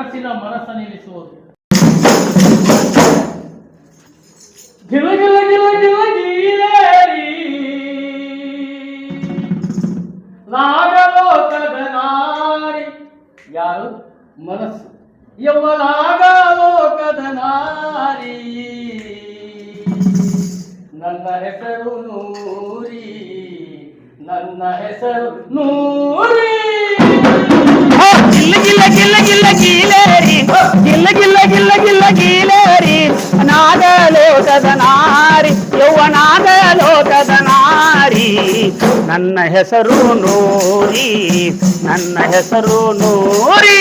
ಮನಸ್ಸಿನ ಮನಸ್ಸನ್ನಿಲ್ಲಿಸುವುದು. ಗಿಲ ಗಿಲ ಗಿಲ ಗಿಲ ಗೀಲೇರಿ ನಾಗಲೋಕದ ನಾರಿ. ಯಾರು? ಮನಸ್ಸು. ಯೌವನಾಗಲೋಕದ ನಾರಿ. ನನ್ನ ಹೆಸರು ನೂರಿ, ನನ್ನ ಹೆಸರು ನೂರಿ. ಗಿಲ್ಲ ಗಿಲ್ಲ ಗಿಲ್ಲ ಗಿಲ್ಲ ಗೀಲೇರಿ, ಗಿಲ್ಲ ಗಿಲ್ಲ ಗಿಲ್ಲ ಗಿಲ್ಲ ಗೀಲೇರಿ ನಾಗಲೋಕದ ನಾರಿ, ಯೌವನಾಗಲೋಕದ ನಾರಿ. ನನ್ನ ಹೆಸರು ನೂರಿ, ನನ್ನ ಹೆಸರು ನೂರಿ.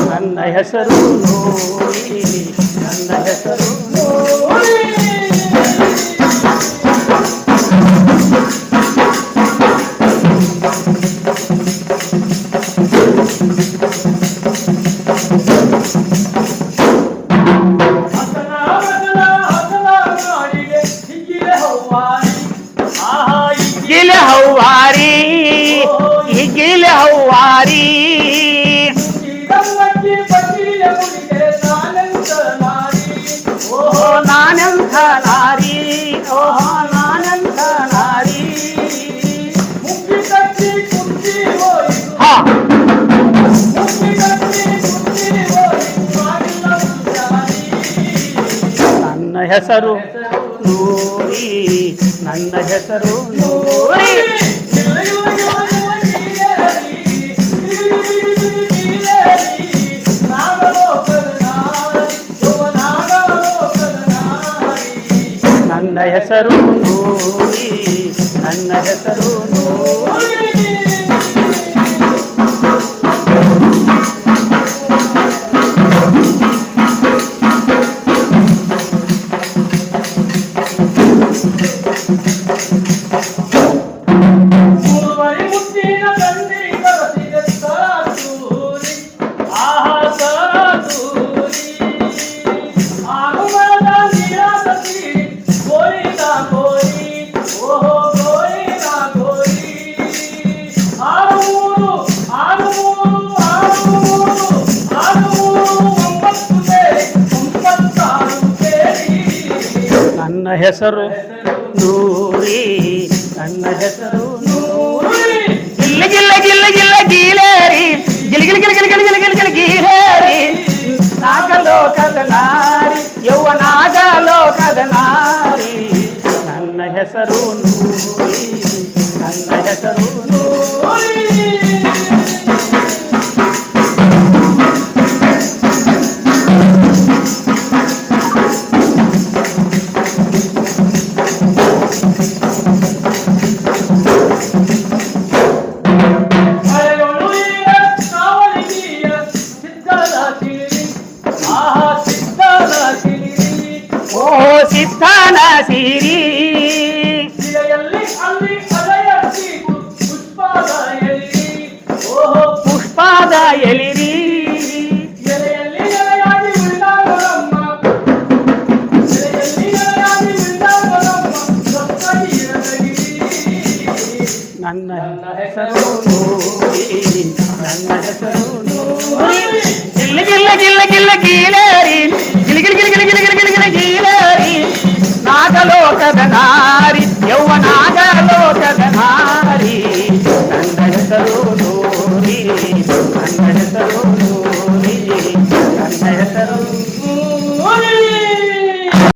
ನನ್ನ ಹೆಸರು ನೂರಿ, ನನ್ನ ಹೆಸರು ನೂರಿ. ಗಿಲೆ ಹೌವಾರಿ, ಗಿಲೆ ಹೌವಾರಿ. ಓಹೋ ನಾನೆಂಥ ನಾರಿ, ಓಹೋ ನಾನೆಂಥ ನಾರಿ. ಹಾ ನನ್ನ ಹೆಸರು ನೂರಿ, ನನ್ನ ಹೆಸರು ನೂರಿ. ನನ್ನ ಹೆಸರು ನೂರಿ, ನನ್ನ ಹೆಸರು ನೂರಿ. ನನ್ನ ಹೆಸರು ನೂರಿ, ನನ್ನ ಹೆಸರು ನೂರಿ. ಗಿಲ್ಲ ಗಿಲ್ಲ ಗಿಲ್ಲ ಗಿಲ್ಲ ಗೀಲೇರಿ, ಗಿಲ ಗಿಲ ಗಿಲ ಗಿಲ ಗಿಲ ಗಿಲ ಗಿಲ ಗಿಲ ಗೀಲೇರಿ ನಾಗಲೋಕದ ನಾರಿ, ಯೌವನಾಗಲೋಕದ ನಾರಿ. ನನ್ನ ಹೆಸರು ನೂರಿ, ನನ್ನ ಹೆಸರು ನೂರಿ. ಓಹೋ ಸಿದ್ಧನ ಸಿರಿ, ಓಹೋ ಪುಷ್ಪದ ಎಲಿರಿ. ನನ್ನ ಹೆಸರು ನೂರಿ, ನನ್ನ ಹೆಸರು ನೂರಿ. ಗಿಲ್ಲ ಗಿಲ್ಲ ಗಿಲ್ಲ ಗಿಲ್ಲ ಗೀಲೇರಿ, ಗಿಲ ಗಿಲ ಗಿಲ ಗಿಲ ಗಿಲ ಗಿಲ ಗಿಲ ಗಿಲ ಗೀಲೇರಿ ನಾಗಲೋಕದ ನಾರಿ, ಯೌವನಾಗಲೋಕದ ನಾರಿ. ನನ್ನ ಹೆಸರು ನೂರಿ, ನನ್ನ ಹೆಸರು ನೂರಿ, ನನ್ನ ಹೆಸರು